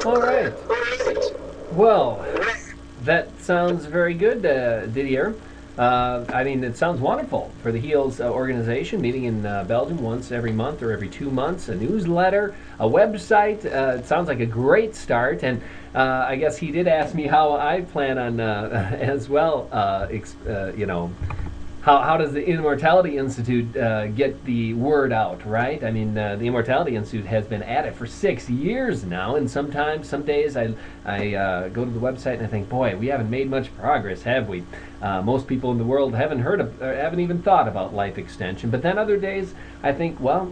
All right. Well, that sounds very good, Didier. I mean, it sounds wonderful for the HEALS organization, meeting in Belgium once every month or every 2 months, a newsletter, a website. It sounds like a great start. And I guess he did ask me how I plan on, as well, how does the Immortality Institute get the word out, right? I mean, the Immortality Institute has been at it for 6 years now, and some days I go to the website and I think, boy, we haven't made much progress, have we? Most people in the world haven't heard of, or haven't even thought about life extension. But then other days I think, well,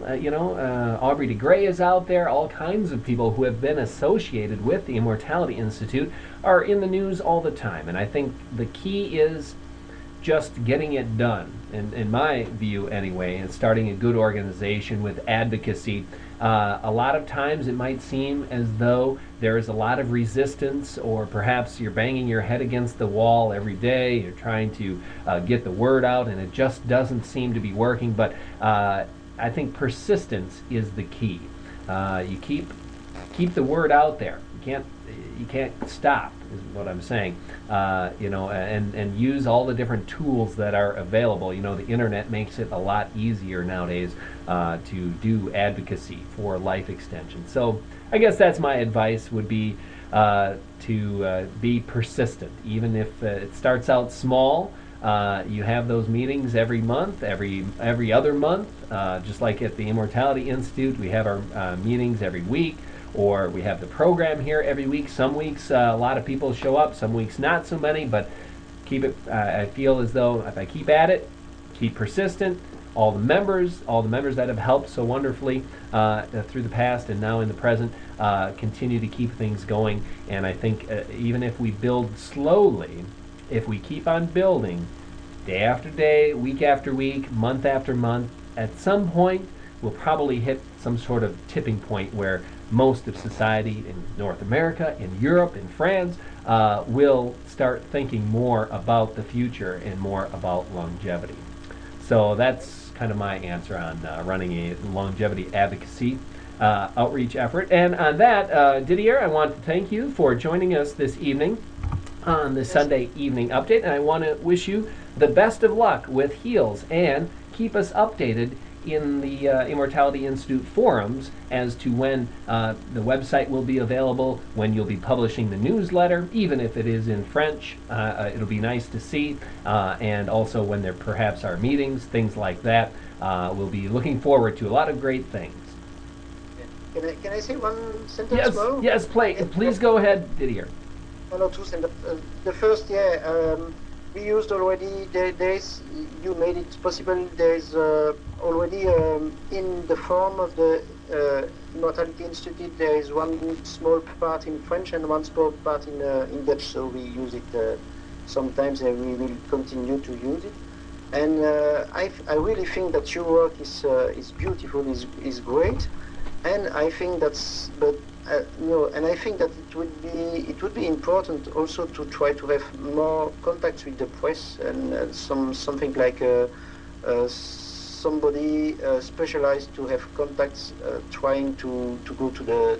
Aubrey de Grey is out there. All kinds of people who have been associated with the Immortality Institute are in the news all the time. And I think the key is just getting it done, in my view anyway, and starting a good organization with advocacy. A lot of times it might seem as though there is a lot of resistance, or perhaps you're banging your head against the wall every day, you're trying to get the word out, and it just doesn't seem to be working. But I think persistence is the key. You keep the word out there. You can't stop, is what I'm saying. And use all the different tools that are available. The internet makes it a lot easier nowadays to do advocacy for life extension. So I guess that's my advice, would be to be persistent, even if it starts out small. You have those meetings every month, every other month, just like at the Immortality Institute. We have our meetings every week. Or we have the program here every week. Some weeks a lot of people show up, some weeks not so many, but keep it. I feel as though if I keep at it, keep persistent, all the members that have helped so wonderfully through the past and now in the present, continue to keep things going. And I think even if we build slowly, if we keep on building day after day, week after week, month after month, at some point we'll probably hit some sort of tipping point where most of society in North America, in Europe, in France, will start thinking more about the future and more about longevity. So that's kind of my answer on running a longevity advocacy outreach effort. And on that, Didier, I want to thank you for joining us this evening on the Sunday Evening Update. And I want to wish you the best of luck with HEALS, and keep us updated in the Immortality Institute forums as to when the website will be available, when you'll be publishing the newsletter, even if it is in French. It'll be nice to see, and also when there perhaps are meetings, things like that. We'll be looking forward to a lot of great things. Can I say one sentence more? Yes, please go ahead, Didier. One or two sentences. The first, we used already, you made it possible. There's already in the form of the Immortality Institute, there is one small part in French and one small part in Dutch, so we use it sometimes, and we will continue to use it. And I really think that your work is beautiful, is great, and I think that's, and I think that it would be important also to try to have more contacts with the press, and something like somebody specialized to have contacts, trying to go to the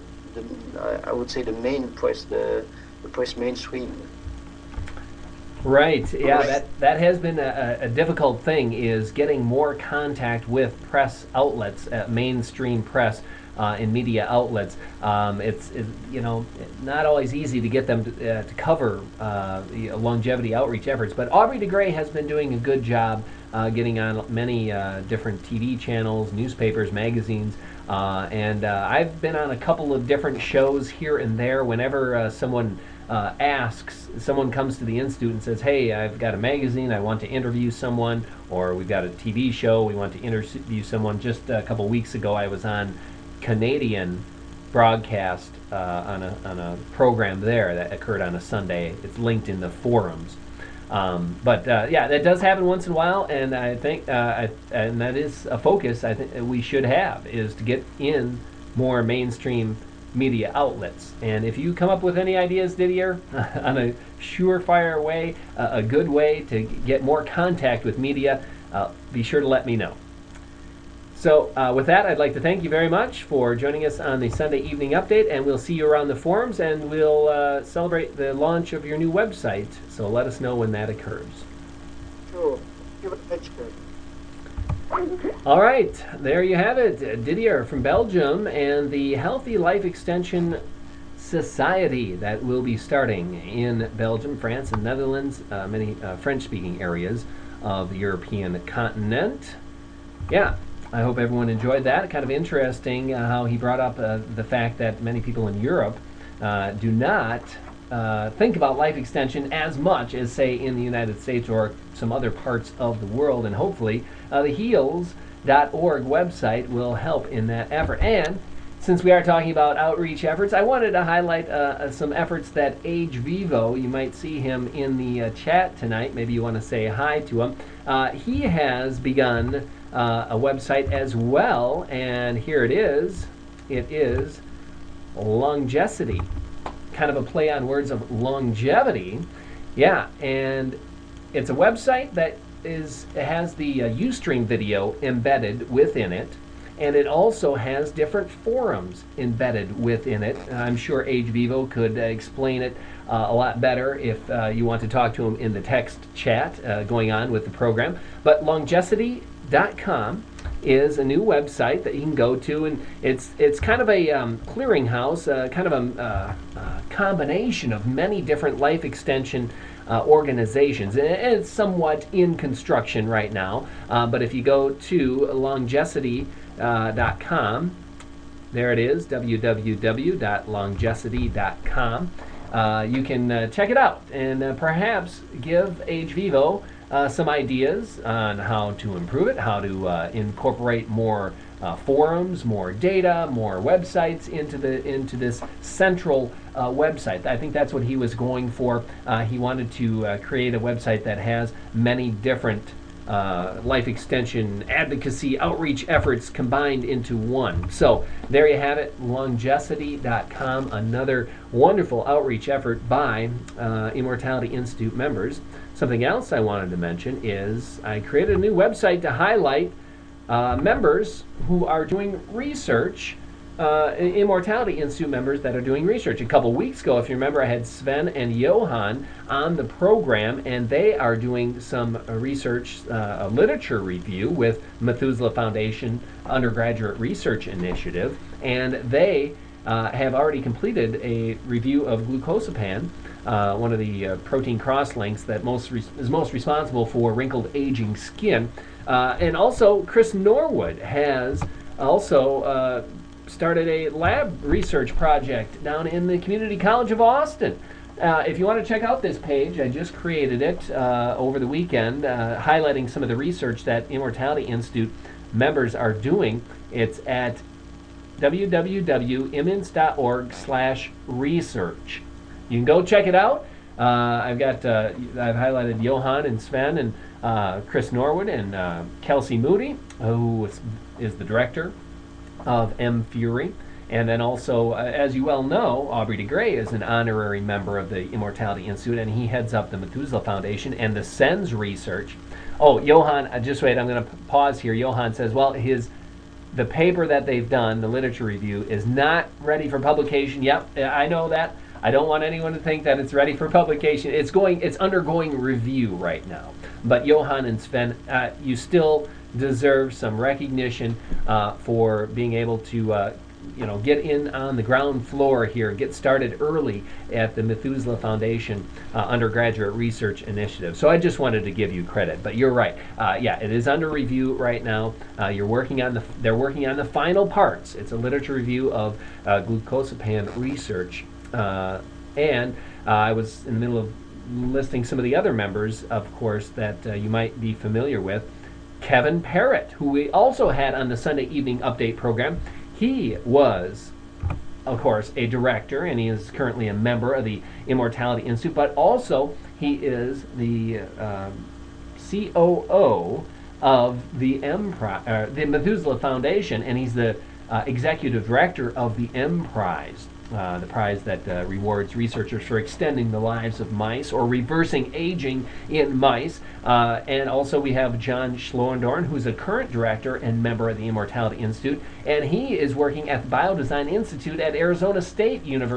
I would say the main press, the press mainstream. Right. Yeah, that has been a difficult thing, is getting more contact with press outlets, mainstream press. In media outlets. It's not always easy to get them to cover the longevity outreach efforts, but Aubrey de Grey has been doing a good job getting on many different TV channels, newspapers, magazines, and I've been on a couple of different shows here and there. Whenever someone comes to the Institute and says, hey, I've got a magazine, I want to interview someone, or we've got a TV show, we want to interview someone. Just a couple weeks ago I was on Canadian broadcast on a program there that occurred on a Sunday. It's linked in the forums. But that does happen once in a while, and I think and that is a focus I think we should have, is to get in more mainstream media outlets. And if you come up with any ideas, Didier, on a surefire way, a good way to get more contact with media, be sure to let me know. So with that, I'd like to thank you very much for joining us on the Sunday Evening Update, and we'll see you around the forums, and we'll celebrate the launch of your new website. So let us know when that occurs. Sure. Thank you very much. All right, there you have it. Didier from Belgium and the Healthy Life Extension Society that will be starting in Belgium, France, and Netherlands, many French-speaking areas of the European continent. Yeah, I hope everyone enjoyed that. Kind of interesting how he brought up the fact that many people in Europe do not think about life extension as much as, say, in the United States or some other parts of the world. And hopefully the heals.org website will help in that effort. And since we are talking about outreach efforts, I wanted to highlight some efforts that Age Vivo, you might see him in the chat tonight. Maybe you want to say hi to him. He has begun a website as well, and here it is. It is Longevity, kind of a play on words of longevity. Yeah, and it's a website that has the Ustream video embedded within it, and it also has different forums embedded within it. I'm sure Age Vivo could explain it a lot better if you want to talk to him in the text chat going on with the program. But Longevity.com is a new website that you can go to, and it's kind of a clearinghouse, kind of a combination of many different life extension organizations. And it's somewhat in construction right now, but if you go to Longevity.com, there it is, www.longevity.com. You can check it out and perhaps give Age Vivo some ideas on how to improve it, how to incorporate more forums, more data, more websites into this central website. I think that's what he was going for. He wanted to create a website that has many different life extension advocacy outreach efforts combined into one. So there you have it, Longevity.com, another wonderful outreach effort by Immortality Institute members. Something else I wanted to mention is I created a new website to highlight members who are doing research, Immortality Institute members that are doing research. A couple weeks ago, if you remember, I had Sven and Johan on the program, and they are doing some research, a literature review with Methuselah Foundation Undergraduate Research Initiative, and they have already completed a review of glucosamine, one of the protein cross-links that is most responsible for wrinkled aging skin. And also, Chris Norwood has also started a lab research project down in the Community College of Austin. If you want to check out this page, I just created it over the weekend, highlighting some of the research that Immortality Institute members are doing. It's at www.imins.org/research. You can go check it out. I've highlighted Johan and Sven and Chris Norwood and Kelsey Moody, who is the director of M Fury. And then also, as you well know, Aubrey de Grey is an honorary member of the Immortality Institute, and he heads up the Methuselah Foundation and the SENS research. Oh, Johan, just wait, I'm going to pause here. Johan says, well, the paper that they've done, the literature review, is not ready for publication. Yep, I know that. I don't want anyone to think that it's ready for publication. It's undergoing review right now. But Johan and Sven, you still deserve some recognition for being able to get in on the ground floor here, get started early at the Methuselah Foundation Undergraduate Research Initiative. So I just wanted to give you credit, but you're right. Yeah, it is under review right now. They're working on the final parts. It's a literature review of glucosamine research, and I was in the middle of listing some of the other members, of course, that you might be familiar with. Kevin Parrott, who we also had on the Sunday Evening Update program. He was, of course, a director, and he is currently a member of the Immortality Institute, but also he is the COO of the Methuselah Foundation, and he's the executive director of the M Prize. the prize that rewards researchers for extending the lives of mice or reversing aging in mice. And also we have John Schloendorn, who's a current director and member of the Immortality Institute, and he is working at the Biodesign Institute at Arizona State University.